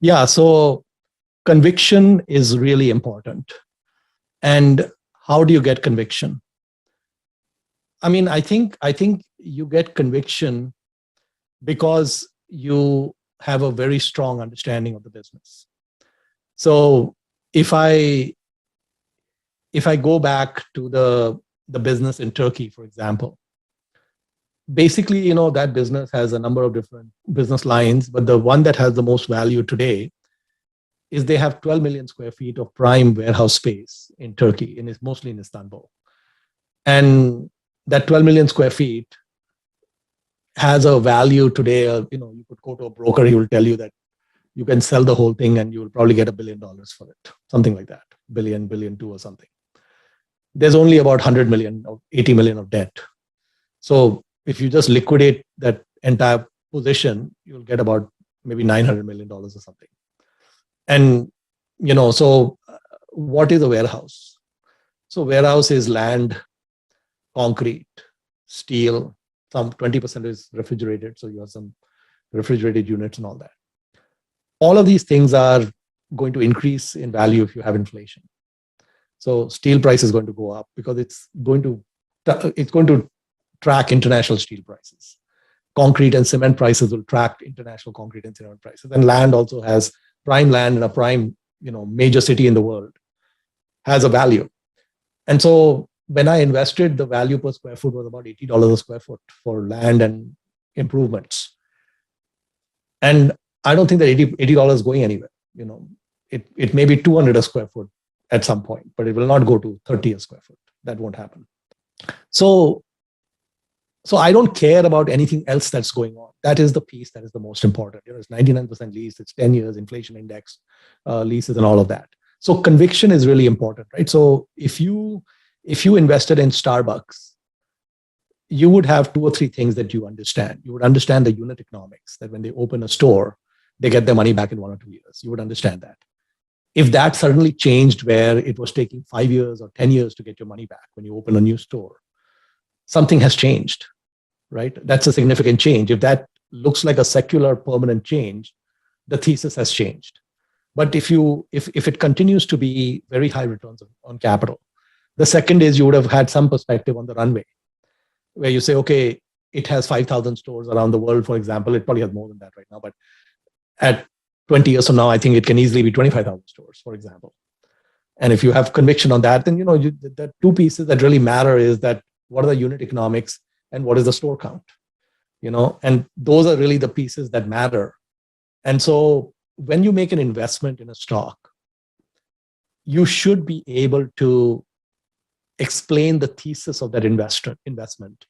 Yeah, so conviction is really important. And how do you get conviction? I think you get conviction because you have a very strong understanding of the business. So if I if I go back to the business in Turkey, for example, basically, that business has a number of different business lines, but the one that has the most value today is they have 12 million square feet of prime warehouse space in Turkey, and it's mostly in Istanbul. And that 12 million square feet has a value today. You could go to a broker, he will tell you that you can sell the whole thing and you will probably get $1 billion for it, something like that, billion two or something. There's only about 100 million or 80 million of debt. So if you just liquidate that entire position, you'll get about maybe $900 million or something. And, so what is a warehouse? So warehouse is land, concrete, steel, some 20% is refrigerated. So you have some refrigerated units and all that. All of these things are going to increase in value if you have inflation. So steel price is going to go up because it's going to track international steel prices. Concrete and cement prices will track international concrete and cement prices. And land also has prime land in a prime, major city in the world has a value. And so when I invested, the value per square foot was about $80 a square foot for land and improvements. And I don't think that $80 is going anywhere. It may be 200 a square foot at some point, but it will not go to 30 a square foot. That won't happen. So I don't care about anything else that's going on. That is the piece that is the most important. It's 99% lease, it's 10 years, inflation index, leases and all of that. So conviction is really important, right? So if you invested in Starbucks, you would have 2 or 3 things that you understand. You would understand the unit economics, that when they open a store, they get their money back in 1 or 2 years. You would understand that. If that suddenly changed where it was taking 5 years or 10 years to get your money back when you open a new store, something has changed, right? That's a significant change. If that looks like a secular permanent change, the thesis has changed. But if it continues to be very high returns on capital, the second is you would have had some perspective on the runway where you say, okay, it has 5,000 stores around the world, for example. It probably has more than that right now, but at 20 years from now, I think it can easily be 25,000 stores, for example. And if you have conviction on that, then the 2 pieces that really matter is that what are the unit economics and what is the store count, and those are really the pieces that matter. And so when you make an investment in a stock, you should be able to explain the thesis of that investment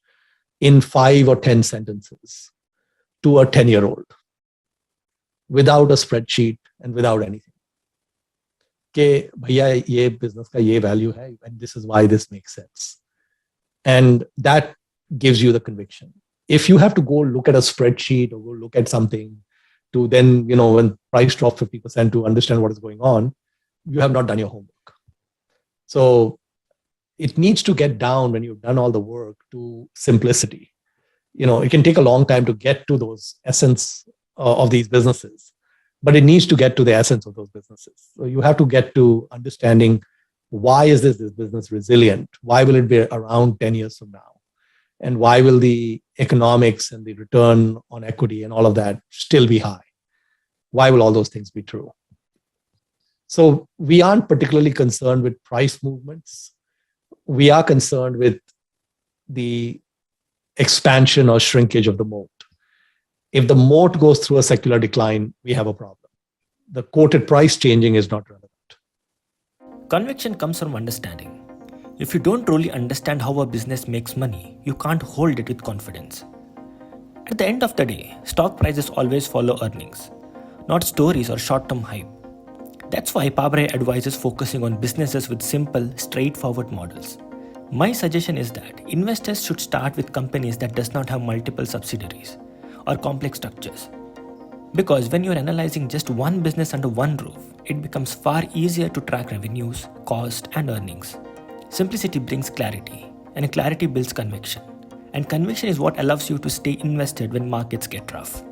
in 5 or 10 sentences to a 10-year-old without a spreadsheet and without anything. कि भैया ये business का ये value है and this is why this makes sense. And that gives you the conviction. If you have to go look at a spreadsheet or go look at something to then, when price drops 50% to understand what is going on, you have not done your homework. So it needs to get down when you've done all the work to simplicity. It can take a long time to get to those essence of these businesses, but it needs to get to the essence of those businesses. So you have to get to understanding why is this business resilient? Why will it be around 10 years from now? And why will the economics and the return on equity and all of that still be high? Why will all those things be true? So we aren't particularly concerned with price movements. We are concerned with the expansion or shrinkage of the moat. If the moat goes through a secular decline, we have a problem. The quoted price changing is not relevant. Conviction comes from understanding. If you don't truly understand how a business makes money, you can't hold it with confidence. At the end of the day, stock prices always follow earnings, not stories or short-term hype. That's why Pabrai advises focusing on businesses with simple, straightforward models. My suggestion is that investors should start with companies that does not have multiple subsidiaries or complex structures. Because when you're analyzing just one business under one roof, it becomes far easier to track revenues, cost, and earnings. Simplicity brings clarity, and clarity builds conviction. And conviction is what allows you to stay invested when markets get rough.